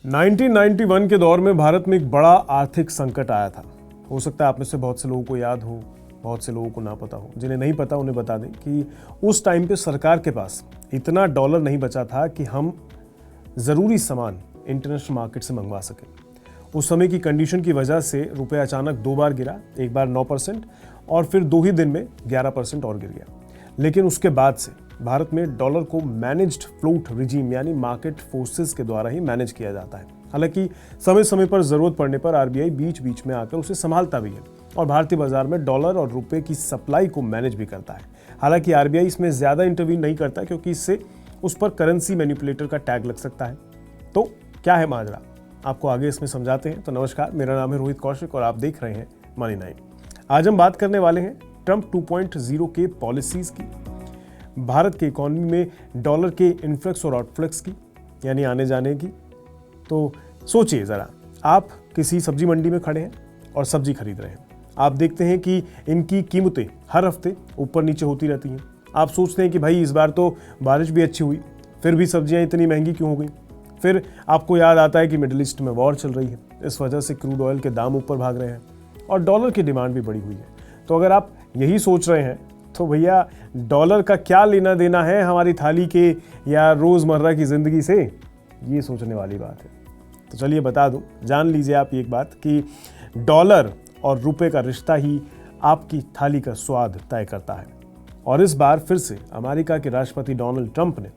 1991 के दौर में भारत में एक बड़ा आर्थिक संकट आया था। हो सकता है आप में से बहुत से लोगों को याद हो, बहुत से लोगों को ना पता हो। जिन्हें नहीं पता उन्हें बता दें कि उस टाइम पे सरकार के पास इतना डॉलर नहीं बचा था कि हम ज़रूरी सामान इंटरनेशनल मार्केट से मंगवा सकें। उस समय की कंडीशन की वजह से रुपया अचानक 2 बार गिरा, एक बार 9% और फिर 2 ही दिन में 11% और गिर गया। लेकिन उसके बाद से भारत में डॉलर को मैनेज्ड फ्लोट रिजीम यानी मार्केट फोर्सेस के द्वारा ही मैनेज किया जाता है। हालांकि समय समय पर जरूरत पड़ने पर आरबीआई बीच बीच में आकर उसे संभालता भी है और भारतीय बाजार में डॉलर और रुपए की सप्लाई को मैनेज भी करता है। हालांकि आरबीआई इसमें ज्यादा इंटरवीन नहीं करता क्योंकि इससे उस पर करेंसी मैनिपुलेटर का टैग लग सकता है। तो क्या है माजरा, आपको आगे इसमें समझाते हैं। तो नमस्कार, मेरा नाम है रोहित कौशिक और आप देख रहे हैं मनी 9। आज हम बात करने वाले हैं ट्रंप 2.0 के पॉलिसीज की, भारत के इकोनॉमी में डॉलर के इनफ्लक्स और आउटफ्लक्स की यानी आने जाने की। तो सोचिए ज़रा, आप किसी सब्जी मंडी में खड़े हैं और सब्जी खरीद रहे हैं। आप देखते हैं कि इनकी कीमतें हर हफ्ते ऊपर नीचे होती रहती हैं। आप सोचते हैं कि भाई इस बार तो बारिश भी अच्छी हुई, फिर भी सब्जियां इतनी महंगी क्यों हो गई। फिर आपको याद आता है कि मिडिल ईस्ट में वॉर चल रही है, इस वजह से क्रूड ऑयल के दाम ऊपर भाग रहे हैं और डॉलर की डिमांड भी बढ़ी हुई है। तो अगर आप यही सोच रहे हैं तो भैया डॉलर का क्या लेना देना है हमारी थाली के या रोज़मर्रा की ज़िंदगी से, ये सोचने वाली बात है। तो चलिए बता दूं, जान लीजिए आप एक बात कि डॉलर और रुपए का रिश्ता ही आपकी थाली का स्वाद तय करता है। और इस बार फिर से अमेरिका के राष्ट्रपति डोनाल्ड ट्रंप ने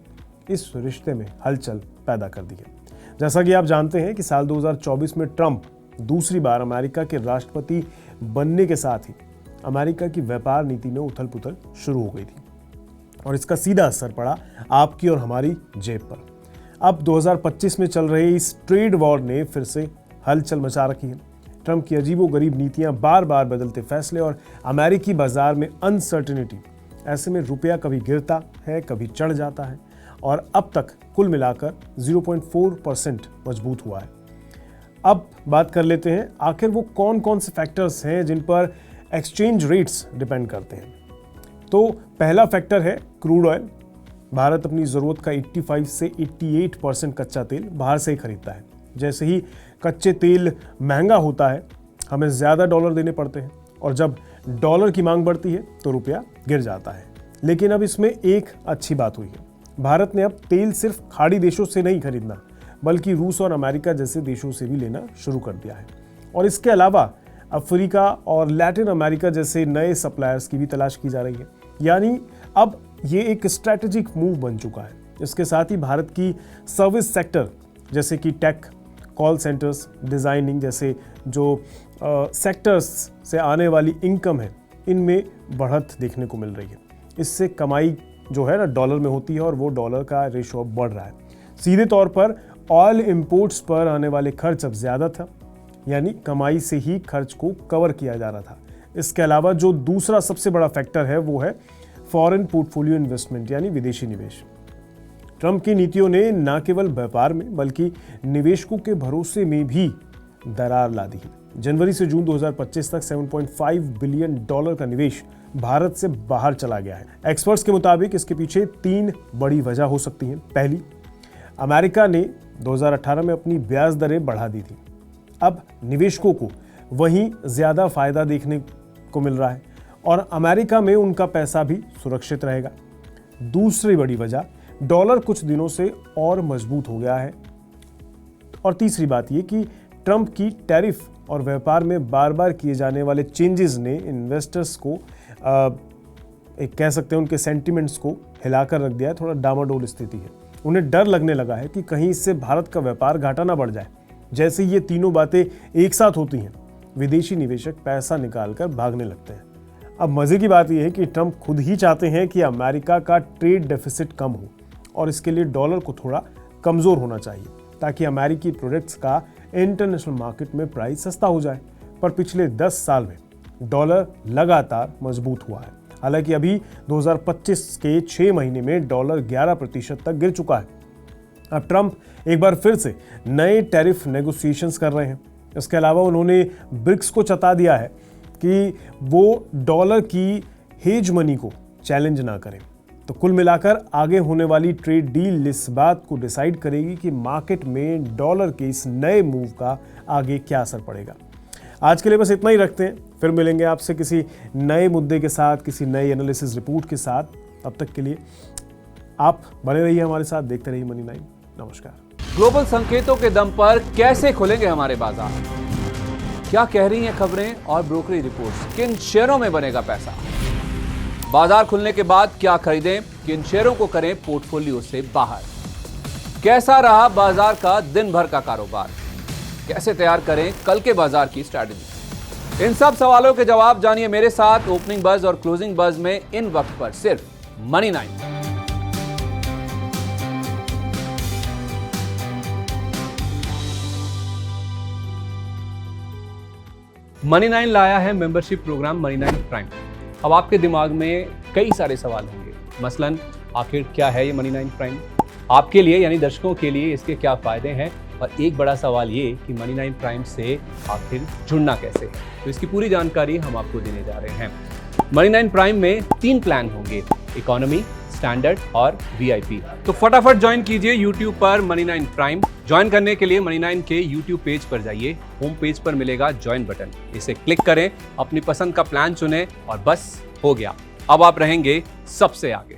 इस रिश्ते में हलचल पैदा कर दी है। जैसा कि आप जानते हैं कि साल 2024 में ट्रंप दूसरी बार अमेरिका के राष्ट्रपति बनने के साथ ही अमेरिका की व्यापार नीति में उथल पुथल शुरू हो गई थी और इसका सीधा असर पड़ा आपकी और हमारी जेब पर। अब 2025 में चल रहे इस ट्रेड वॉर ने फिर से हलचल मचा रखी है। ट्रंप की अजीबोगरीब नीतियां, बार बार बदलते फैसले और अमेरिकी बाजार में अनसर्टेनिटी, ऐसे में रुपया कभी गिरता है कभी चढ़ जाता है और अब तक कुल मिलाकर 0.4% मजबूत हुआ है। अब बात कर लेते हैं आखिर वो कौन कौन से फैक्टर्स हैं जिन पर एक्सचेंज रेट्स डिपेंड करते हैं। तो पहला फैक्टर है क्रूड ऑयल। भारत अपनी ज़रूरत का 85 से 88% कच्चा तेल बाहर से ही खरीदता है। जैसे ही कच्चे तेल महंगा होता है हमें ज़्यादा डॉलर देने पड़ते हैं और जब डॉलर की मांग बढ़ती है तो रुपया गिर जाता है। लेकिन अब इसमें एक अच्छी बात हुई है, भारत ने अब तेल सिर्फ खाड़ी देशों से नहीं खरीदना बल्कि रूस और अमेरिका जैसे देशों से भी लेना शुरू कर दिया है। और इसके अलावा अफ्रीका और लैटिन अमेरिका जैसे नए सप्लायर्स की भी तलाश की जा रही है। यानी अब ये एक स्ट्रैटेजिक मूव बन चुका है। इसके साथ ही भारत की सर्विस सेक्टर जैसे कि टेक, कॉल सेंटर्स, डिज़ाइनिंग जैसे जो सेक्टर्स से आने वाली इनकम है, इनमें बढ़त देखने को मिल रही है। इससे कमाई जो है ना डॉलर में होती है और वो डॉलर का रेशो अब बढ़ रहा है। सीधे तौर पर ऑयल इंपोर्ट्स पर आने वाले खर्च अब ज़्यादा था, यानी कमाई से ही खर्च को कवर किया जा रहा था। इसके अलावा जो दूसरा सबसे बड़ा फैक्टर है वो है फॉरेन पोर्टफोलियो इन्वेस्टमेंट यानी विदेशी निवेश। ट्रंप की नीतियों ने न केवल व्यापार में बल्कि निवेशकों के भरोसे में भी दरार ला दी है। जनवरी से जून 2025 तक 7.5 बिलियन डॉलर का निवेश भारत से बाहर चला गया है। एक्सपर्ट्स के मुताबिक इसके पीछे 3 बड़ी वजह हो सकती हैं। पहली, अमेरिका ने 2018 में अपनी ब्याज दरें बढ़ा दी थी। अब निवेशकों को वहीं ज़्यादा फायदा देखने को मिल रहा है और अमेरिका में उनका पैसा भी सुरक्षित रहेगा। दूसरी बड़ी वजह, डॉलर कुछ दिनों से और मजबूत हो गया है। और तीसरी बात यह कि ट्रंप की टैरिफ और व्यापार में बार बार किए जाने वाले चेंजेस ने इन्वेस्टर्स को एक कह सकते हैं उनके सेंटिमेंट्स को हिलाकर रख दिया है। थोड़ा डामाडोल स्थिति है। उन्हें डर लगने लगा है कि कहीं इससे भारत का व्यापार घाटा ना बढ़ जाए। जैसे ये तीनों बातें एक साथ होती हैं, विदेशी निवेशक पैसा निकालकर भागने लगते हैं। अब मजे की बात यह है कि ट्रंप खुद ही चाहते हैं कि अमेरिका का ट्रेड डेफिसिट कम हो और इसके लिए डॉलर को थोड़ा कमजोर होना चाहिए ताकि अमेरिकी प्रोडक्ट्स का इंटरनेशनल मार्केट में प्राइस सस्ता हो जाए। पर पिछले 10 साल में डॉलर लगातार मजबूत हुआ है। हालांकि अभी 2025 के 6 महीने में डॉलर 11% तक गिर चुका है। अब ट्रंप एक बार फिर से नए टैरिफ नेगोशिएशंस कर रहे हैं। इसके अलावा उन्होंने ब्रिक्स को चता दिया है कि वो डॉलर की हेज मनी को चैलेंज ना करें। तो कुल मिलाकर आगे होने वाली ट्रेड डील इस बात को डिसाइड करेगी कि मार्केट में डॉलर के इस नए मूव का आगे क्या असर पड़ेगा। आज के लिए बस इतना ही रखते हैं, फिर मिलेंगे आपसे किसी नए मुद्दे के साथ, किसी नए एनालिसिस रिपोर्ट के साथ। तब तक के लिए आप बने रहिए हमारे साथ, देखते रहिए मनी 9। नमस्कार। ग्लोबल संकेतों के दम पर कैसे खुलेंगे हमारे बाजार, क्या कह रही हैं खबरें और ब्रोकरेज रिपोर्ट्स, किन शेयरों में बनेगा पैसा, बाजार खुलने के बाद क्या खरीदें, किन शेयरों को करें पोर्टफोलियो से बाहर, कैसा रहा बाजार का दिन भर का कारोबार, कैसे तैयार करें कल के बाजार की स्ट्रैटेजी। इन सब सवालों के जवाब जानिए मेरे साथ ओपनिंग बज और क्लोजिंग बज में इन वक्त पर सिर्फ मनी 9। मनी 9 लाया है मेंबरशिप प्रोग्राम मनी 9 प्राइम। अब आपके दिमाग में कई सारे सवाल होंगे, मसलन आखिर क्या है ये मनी 9 प्राइम, आपके लिए यानी दर्शकों के लिए इसके क्या फायदे हैं, और एक बड़ा सवाल ये कि मनी 9 प्राइम से आखिर जुड़ना कैसे है। तो इसकी पूरी जानकारी हम आपको देने जा रहे हैं। मनी 9 प्राइम में 3 प्लान होंगे, इकोनॉमी, स्टैंडर्ड और वीआईपी। तो फटाफट ज्वाइन कीजिए यूट्यूब पर मनी 9 प्राइम। ज्वाइन करने के लिए मनी 9 के यूट्यूब पेज पर जाइए, होम पेज पर मिलेगा ज्वाइन बटन, इसे क्लिक करें, अपनी पसंद का प्लान चुनें और बस हो गया, अब आप रहेंगे सबसे आगे।